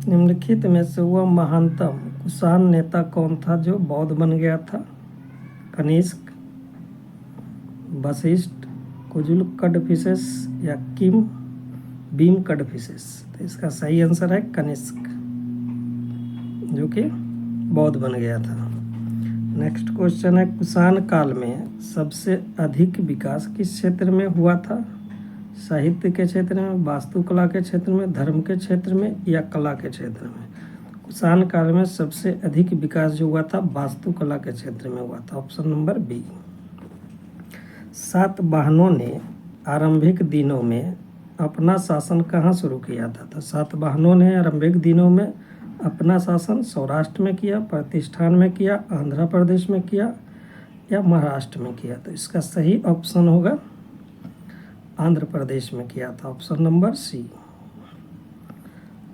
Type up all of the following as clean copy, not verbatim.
निम्नलिखित में से वह महानतम कुषाण नेता कौन था जो बौद्ध बन गया था? कनिष्क, वशिष्ठ, कुजुल कड़फिसेस या भीम कड़फिसेस? तो इसका सही आंसर है कनिष्क, जो कि बौद्ध बन गया था। नेक्स्ट क्वेश्चन है, कुषाण काल में सबसे अधिक विकास किस क्षेत्र में हुआ था? साहित्य के क्षेत्र में, वास्तुकला के क्षेत्र में, धर्म के क्षेत्र में या कला के क्षेत्र में? कुषाण काल में सबसे अधिक विकास जो हुआ था वास्तुकला के क्षेत्र में हुआ था, ऑप्शन नंबर बी। सातवाहनों ने आरंभिक दिनों में अपना शासन कहाँ शुरू किया था? तो सातवाहनों ने आरंभिक दिनों में अपना शासन सौराष्ट्र में किया, प्रतिष्ठान में किया, आंध्र प्रदेश में किया या महाराष्ट्र में किया? तो इसका सही ऑप्शन होगा आंध्र प्रदेश में किया था, option number C.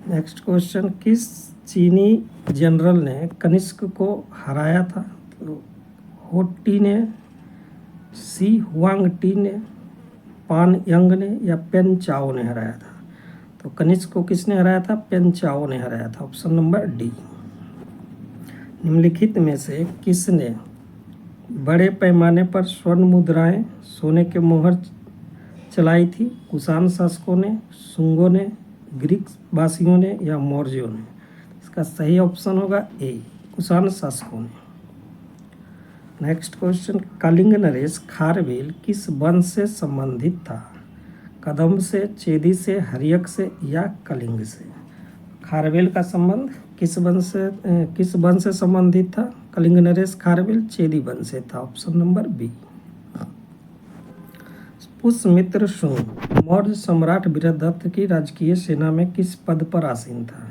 Next question, किस चीनी जनरल ने कनिष्क को हराया था? तो हो टी ने, सी हुआंग टी ने, पान यंग ने या पेन चाओ ने हराया था? तो कनिष्क को किसने हराया था? पेन चाओ ने हराया था, ऑप्शन नंबर डी। निम्नलिखित में से किसने बड़े पैमाने पर स्वर्ण मुद्राएं, सोने के मोहर चलाई थी? कुषाण शासकों ने, शुंगों ने, ग्रीक वासियों ने या मौर्यों ने? इसका सही ऑप्शन होगा ए, कुषाण शासकों ने। नेक्स्ट क्वेश्चन, कलिंग नरेश खारवेल किस वंश से संबंधित था? कदम्ब से, चेदी से, हर्यक से या कलिंग से? खारवेल का संबंध किस वंश से संबंधित था? कलिंग नरेश खारवेल चेदी वंश से था, option number B. Pushyamitra Shunga Maurya सम्राट वीरदत्त की राजकीय सेना में किस पद पर आसीन था?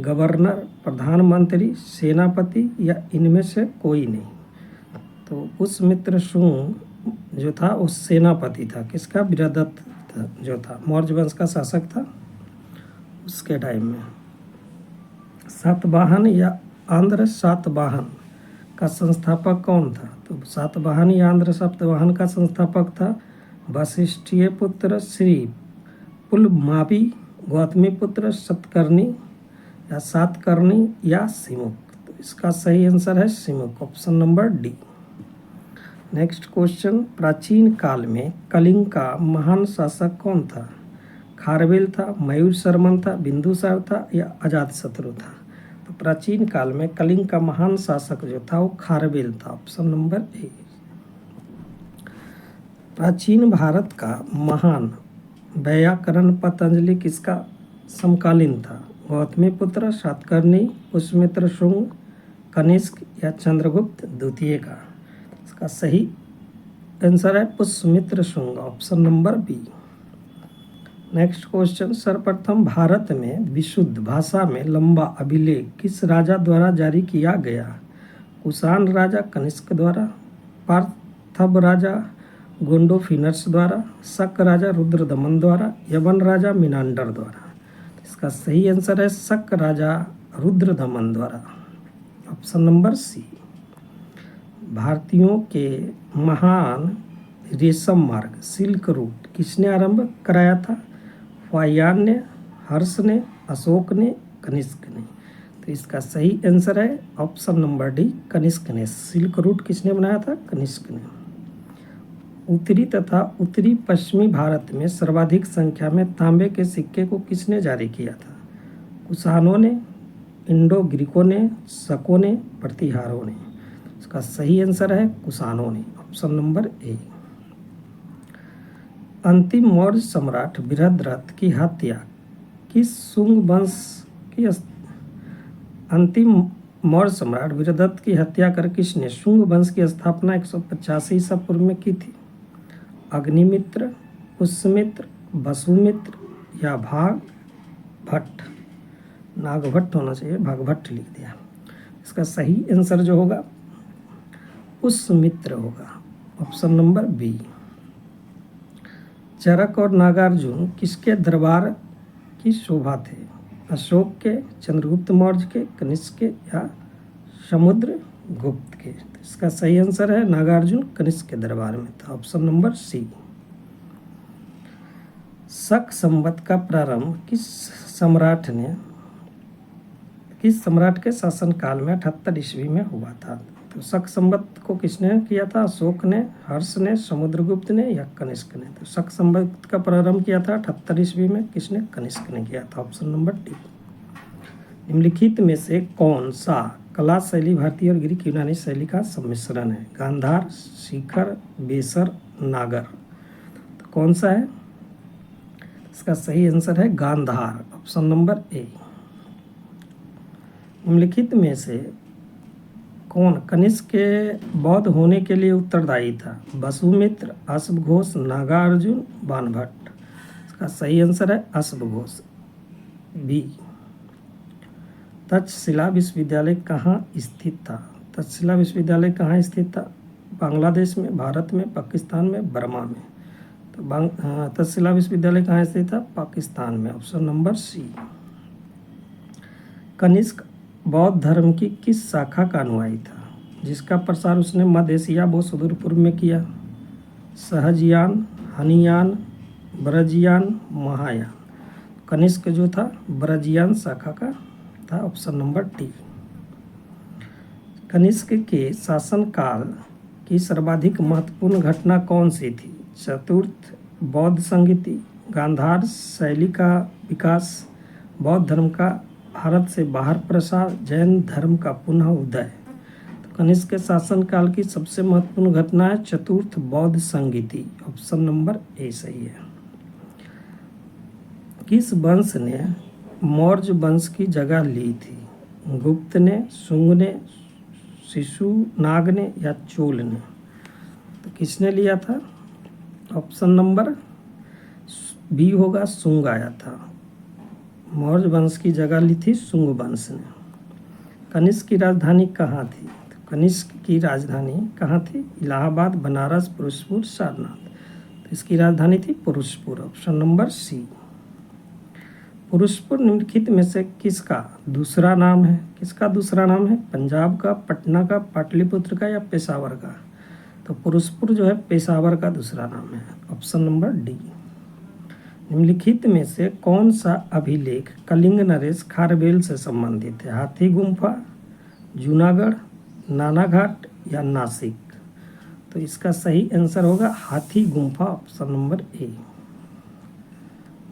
गवर्नर, प्रधानमंत्री, सेनापति या इनमें से कोई नहीं? तो पुष्यमित्र शुंग जो था वो सेनापति था। किसका? वीरदत्त जो था, मौर्य वंश का शासक था उसके टाइम में। सातवाहन या आंध्र सातवाहन का संस्थापक कौन था? तो सातवाहन या आंध्र सातवाहन का संस्थापक था वशिष्ठीय पुत्र श्री पुलमावी, गौतमी पुत्र सतकर्णी या सातकर्णी या सिमुक? तो इसका सही आंसर है Simuka, option number D. Next question, प्राचीन काल में कलिंग का महान शासक कौन था? खारवेल था, मयूर शर्मन था, बिंदुसार था या अजातशत्रु था? तो प्राचीन काल में कलिंग का महान शासक जो था वो खारवेल था, ऑप्शन नंबर ए। प्राचीन भारत का महान वैयाकरण पतंजलि किसका समकालीन था? गौतमी पुत्र, सातकर्णी, पुष्यमित्र शुंग, कनिष्क या चंद्रगुप्त द्वितीय का? इसका सही आंसर है Pushyamitra Shunga, option number B. Next question, सर्वप्रथम भारत में विशुद्ध भाषा में लंबा अभिलेख किस राजा द्वारा जारी किया गया? कुषाण राजा कनिष्क द्वारा, पार्थब राजा गोंडोफिनस द्वारा, शक राजा रुद्रदमन द्वारा, यवन राजा मिनांडर द्वारा? इसका सही आंसर है शक राजा रुद्रदमन द्वारा, ऑप्शन नंबर सी। भारतीयों के महान रेशम मार्ग सिल्क रूट किसने आरंभ कराया था? फाहियान ने, हर्ष ने, अशोक ने, कनिष्क ने? तो इसका सही आंसर है ऑप्शन नंबर डी, कनिष्क ने। सिल्क रूट किसने बनाया था? कनिष्क ने। उत्तरी तथा उत्तरी पश्चिमी भारत में सर्वाधिक संख्या में तांबे के सिक्के को किसने जारी किया था? कुषाणों ने, इंडो ग्रीकों ने, शकों ने, प्रतिहारों ने? इसका सही आंसर है कुषाणों ने, ऑप्शन नंबर ए। अंतिम मौर्य सम्राट बृहद्रथ की हत्या किस शुंग वंश की अंतिम मौर्य सम्राट बृहद्रथ की हत्या कर किसने शुंग वंश की स्थापना 185 ईसा पूर्व में की थी? अग्निमित्र, पुष्यमित्र, वसुमित्र या भागभट्ट? नागभट्ट होना चाहिए, भागभट्ट लिख दिया। इसका सही आंसर जो होगा पुष्यमित्र होगा, ऑप्शन नंबर बी। चरक और नागार्जुन किसके दरबार की शोभा थे? अशोक के, चंद्रगुप्त मौर्य के, कनिष्क के या समुद्रगुप्त के? तो इसका सही आंसर है नागार्जुन कनिष्क के दरबार में था, ऑप्शन नंबर सी। शक संवत का प्रारंभ किस सम्राट ने किस सम्राट के शासनकाल में 78 ईस्वी में हुआ था? तो शक संवत को किसने किया था? अशोक ने, हर्ष ने, समुद्रगुप्त ने या कनिष्क ने? तो शक संवत का प्रारंभ किया था 78 ईस्वी में, किसने? कनिष्क ने किया था। Option number D. निम्नलिखित में से कौन सा कला शैली भारतीय और ग्रीक यूनानी शैली का सम्मिश्रण है? गांधार, शिखर, बेसर, नागर। तो कौन सा है? इसका सही आंसर है गांधार। ऑप्शन नंबर ए। निम्नलिखित में से कौन कनिष्क के बौद्ध होने के लिए उत्तरदायी था? वसुमित्र, अश्वघोष, नागार्जुन, बाणभट्ट। इसका सही आंसर है अश्वघोष, बी। तक्षशिला विश्वविद्यालय कहाँ स्थित था? तक्षशिला विश्वविद्यालय कहाँ स्थित था? बांग्लादेश में, भारत में, पाकिस्तान में, बर्मा में। तो तक्षशिला विश्वविद्यालय कहाँ स्थित था? पाकिस्तान में। ऑप्शन नंबर सी। कनिष्क बौद्ध धर्म की किस शाखा का अनुयायी था, जिसका प्रसार उसने मध्य एशिया व सुदूर पूर्व में किया? सहजयान, हनीयान, ब्रजयान, महायान। कनिष्क जो था ब्रजयान शाखा का था। Option number D. कनिष्क के शासनकाल की सर्वाधिक महत्वपूर्ण घटना कौन सी थी? चतुर्थ बौद्ध संगीति, गांधार शैली का विकास, बौद्ध धर्म का भारत से बाहर प्रसार, जैन धर्म का पुनः उदय। तो कनिष्क के शासनकाल की सबसे महत्वपूर्ण घटना है चतुर्थ बौद्ध संगीति। ऑप्शन नंबर ए सही है। किस वंश ने मौर्य वंश की जगह ली थी? गुप्त ने, शुंग ने, शिशुनाग ने या चोल ने? तो किसने लिया था? ऑप्शन नंबर बी होगा, शुंग आया था। मौर्य वंश की जगह ली थी शुंग वंश ने। कनिष्क की राजधानी कहाँ थी? तो कनिष्क की राजधानी कहाँ थी? इलाहाबाद, बनारस, पुरुषपुर, सारनाथ। तो इसकी राजधानी थी Purushapura. Option number C. Purushapura निम्नलिखित में से किसका दूसरा नाम है? किसका दूसरा नाम है? पंजाब का, पटना का, पाटलिपुत्र का या पेशावर का? तो पुरुषपुर जो है पेशावर का दूसरा नाम है। Option number D. निम्नलिखित में से कौन सा अभिलेख कलिंग नरेश खारवेल से संबंधित है? हाथी गुम्फा, जूनागढ़, नानाघाट या नासिक? तो इसका सही आंसर होगा Hathi Gumpha. Option number A.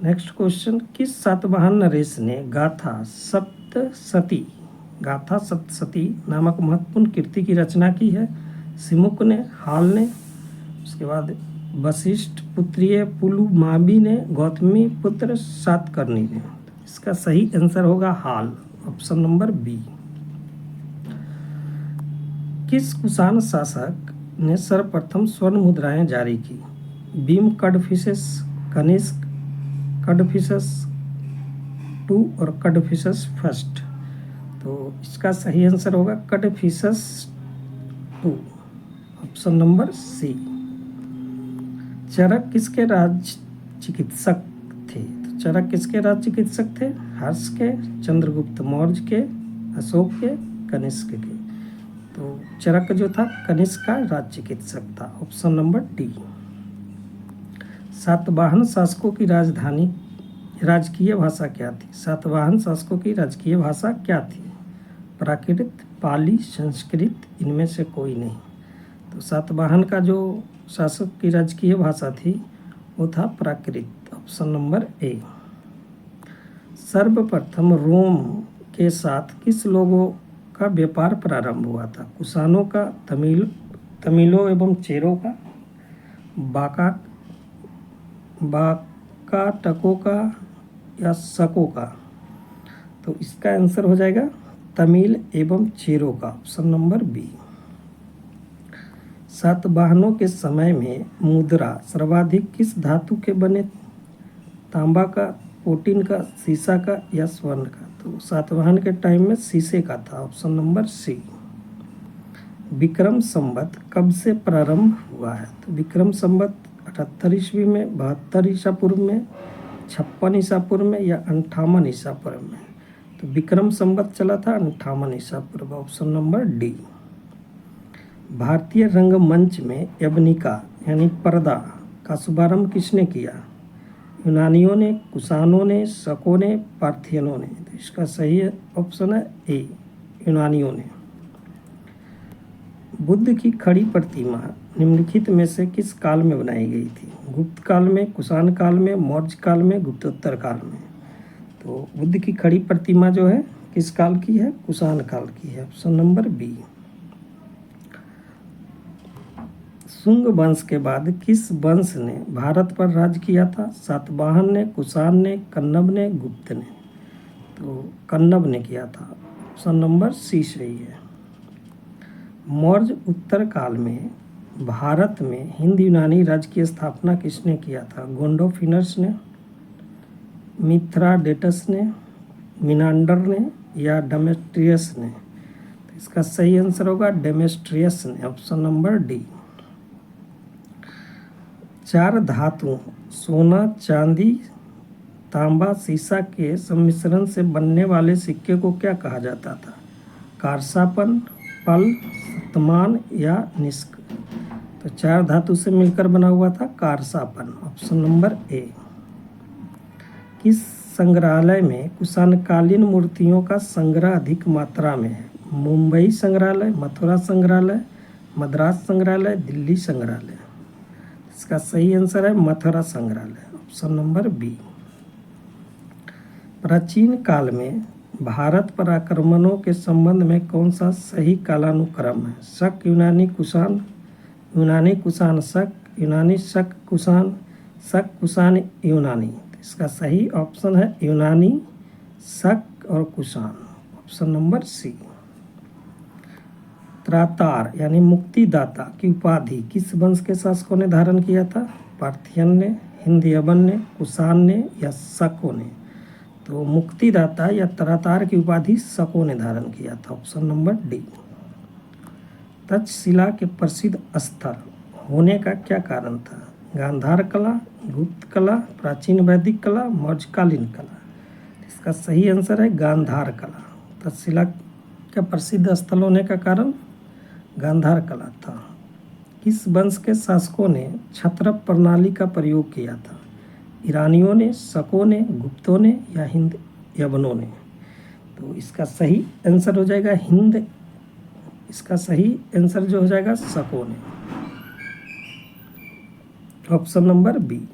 Next question, किस सातवाहन नरेश ने गाथा सप्तसती नामक महत्वपूर्ण कृति की रचना की है? सिमुक ने, हाल ने, उसके बाद वशिष्ठ पुत्रीय पुलुमावी ने, गौतमी पुत्र सातकर्णी ने? इसका सही आंसर होगा हाल। Option number B. किस कुषाण शासक ने सर्वप्रथम स्वर्ण मुद्राएं जारी की? भीम कडफिसेस, कनिष्क, कडफिसेस टू और कडफिसेस फर्स्ट? तो इसका सही आंसर होगा Kadphises two. Option number C. Charaka किसके राज चिकित्सक थे? तो चरक किसके राज चिकित्सक थे? हर्ष के, चंद्रगुप्त मौर्य के, अशोक के, कनिष्क के? तो चरक जो था कनिष्क का राज चिकित्सक था। Option number D. सातवाहन शासकों की राजकीय भाषा क्या थी? सातवाहन शासकों की राजकीय भाषा क्या थी? प्राकृत, पाली, संस्कृत, इनमें से कोई नहीं। तो सातवाहन का जो शासक की राजकीय भाषा थी वो था प्राकृत। ऑप्शन नंबर ए। सर्वप्रथम रोम के साथ किस लोगों का व्यापार प्रारंभ हुआ था? कुषाणों का, तमिलों एवं चेरों का, बाकाटकों का या शकों का? तो इसका आंसर हो जाएगा तमिल एवं चेरों का। Option number B. सातवाहनों के समय में मुद्रा सर्वाधिक किस धातु के बने? तांबा का, पोटिन का, सीसा का या स्वर्ण का? तो सातवाहन के टाइम में शीशे का था। Option number C. Vikram Samvat कब से प्रारंभ हुआ है? तो विक्रम संवत 78 ईस्वी में, 72 ईसा पूर्व में, 56 ईसा पूर्व में या 58 ईसा पूर्व में? तो विक्रम संवत चला था 58 ईसा पूर्व। Option number D. भारतीय रंगमंच में यवनिका यानी पर्दा का शुभारंभ किसने किया? यूनानियों ने, कुषाणों ने, शकों ने, पार्थियनों ने। तो इसका सही ऑप्शन है ए, यूनानियों ने। बुद्ध की खड़ी प्रतिमा निम्नलिखित में से किस काल में बनाई गई थी? गुप्त काल में, कुषाण काल में, मौर्य काल में, गुप्तोत्तर काल में। तो बुद्ध की खड़ी प्रतिमा जो है किस काल की है? कुषाण काल की है। Option number B. शुंग वंश के बाद किस वंश ने भारत पर राज किया था? सातवाहन ने, कुषाण ने, कन्नब ने, गुप्त ने। तो कन्नब ने किया था। ऑप्शन नंबर सी सही है। मौर्य उत्तर काल में भारत में हिंद यूनानी राज्य की स्थापना किसने किया था? गोंडोफिनस ने, मिथ्राडेटस ने, मिनांडर ने या डेमेट्रियस ने। तो इसका सही आंसर होगा डेमेट्रियस ने। Option number D. चार धातुओं सोना, चांदी, तांबा, सीसा के सम्मिश्रण से बनने वाले सिक्के को क्या कहा जाता था? कारसापन, पल, शतमान या निष्क। तो चार धातु से मिलकर बना हुआ था कारसापन। ऑप्शन नंबर ए। किस संग्रहालय में कुषाणकालीन मूर्तियों का संग्रह अधिक मात्रा में है? मुंबई संग्रहालय, मथुरा संग्रहालय, मद्रास संग्रहालय, दिल्ली संग्रहालय। इसका सही आंसर है मथुरा संग्रहालय। Option number B. प्राचीन काल में भारत पर आक्रमणों के संबंध में कौन सा सही कालानुक्रम है? शक, यूनानी, कुषाण, यूनानी, कुषाण, शक, यूनानी, शक, कुषाण, शक, कुषाण, यूनानी। इसका सही ऑप्शन है यूनानी, शक और कुषाण। Option number C. त्रातार यानी मुक्तिदाता की उपाधि किस वंश के शासकों ने धारण किया था? पार्थियन ने, हिंदयवन ने, कुषाण ने या शकों ने। तो मुक्तिदाता या त्रातार की उपाधि शकों ने धारण किया था। Option number D. तक्षशिला के प्रसिद्ध स्थल होने का क्या कारण था? गांधार कला, गुप्त कला, प्राचीन वैदिक कला, मौर्यकालीन कला। इसका सही आंसर है गांधार कला। तक्षशिला का प्रसिद्ध स्थल होने का कारण गांधार कला था। किस वंश के शासकों ने क्षत्रप प्रणाली का प्रयोग किया था? ईरानियों ने, शकों ने, गुप्तों ने या हिंद यवनों ने। तो इसका सही आंसर हो जाएगा हिंद। इसका सही आंसर जो हो जाएगा शकों ने। Option number B.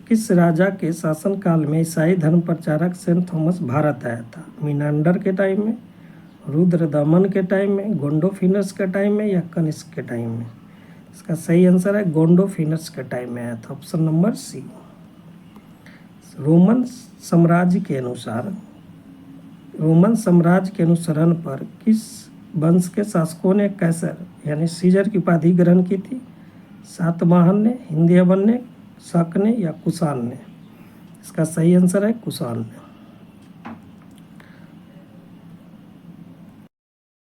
किस राजा के शासनकाल में ईसाई धर्म प्रचारक सेंट थॉमस भारत आया था? मिनांडर के टाइम में, रुद्रदमन के टाइम में, गोंडोफिनस के टाइम में या कनिष्क के टाइम में। इसका सही आंसर है गोंडोफिनस के टाइम में आया था। ऑप्शन नंबर सी। रोमन साम्राज्य के अनुसरण पर किस वंश के शासकों ने कैसर यानी सीजर की उपाधि ग्रहण की थी? सातवाहन ने, हिंदयवन ने, शक ने या कुषाण ने। इसका सही आंसर है कुषाण ने।